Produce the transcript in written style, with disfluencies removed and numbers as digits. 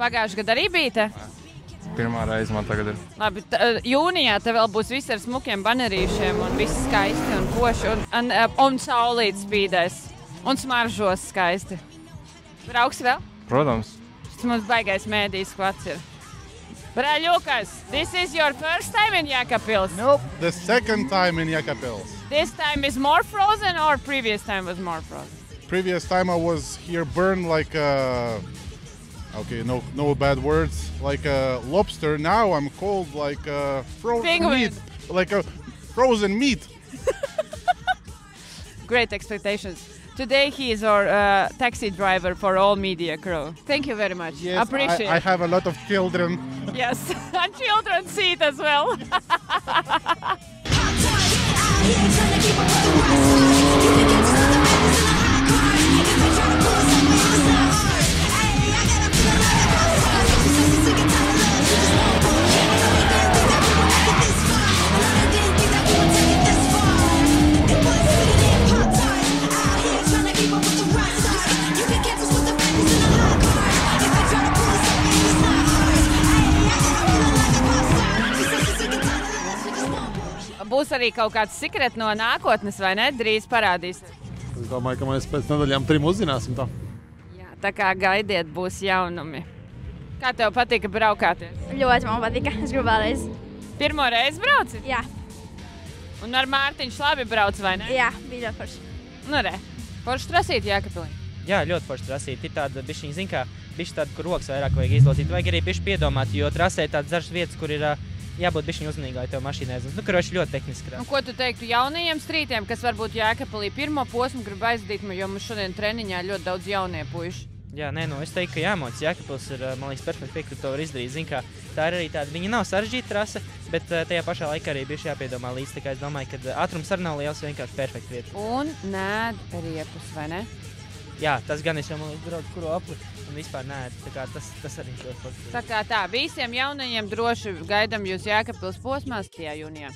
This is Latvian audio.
Pagājušajā gadā arī bija te? Pirmā reize man tagad ir. Labi, jūnijā te vēl būs viss ar smukiem banerīšiem un viss skaisti un poši un saulīt spīdēs un smaržos skaisti. Brauksi vēl? Protams. Tas mums baigais mēdīs skvats ir. Braļukas, this is your first time in Jēkabpils? Nope, the second time in Jēkabpils. This time is more frozen or previous time was more frozen? Previous time I was here burned like okay, no bad words, like a lobster. Now I'm cold like frozen Penguin. meat, like a frozen meat. Great expectations. Today he is our taxi driver for all media crew. Thank you very much. Yes, Appreciate I have a lot of children. Yes, and children see it as well. Būs arī kaut kāds sekret no nākotnes, vai ne? Drīz parādīs. Es domāju, ka mēs pēc nedēļām 3 uzzināsim tā. Jā, tā kā gaidiet, būs jaunumi. Kā tev patika braukāties? Ļoti man patika. Es gribu vēlreiz. Pirmo reizi brauci? Jā, Un ar Mārtiņš labi brauc, vai ne? jā, bija ļoti forši. Nu re, forši trasīt Jēkabpilī. Jā, ļoti forši trasīt. Ir tāda bišķiņa, zin kā, bišķi tāda, kur rokas vairāk vajag izlocīt. Vajag arī bišķi piedomāt, jo trasē tādas dažas vietas, kur ir jābūt bišķiņa uzmanīgai tev mašīnai. Nu, karoši ļoti tehniski. Un ko tu teiktu jaunajiem strītiem, kas varbūt Jēkabpilī pirmo posmu grib aizdīt, jo mums šodien treniņā ļoti daudz jaunie puiši? Jā, nē, nu es teiktu, ka jāmoc. Jēkabpils ir, man liekas, perfekti, ka to var izdarīt. Zin kā, tā ir arī tāda, viņa nav sarežģīta trase, bet tajā pašā laikā arī bišķi jāpiedomā līdz. Tā kā es domāju, ka ātrums arī nav liels, vienkārši perfekta vieta. Un nēd riepus, vai ne? Jā, tas gan es jau, man liekas, braucu kuru apli un vispār nē, tā kā tas arī ļoti forši. Tā kā tā, visiem jaunajiem droši gaidam jūs Jēkabpils posmā 7. jūnijā.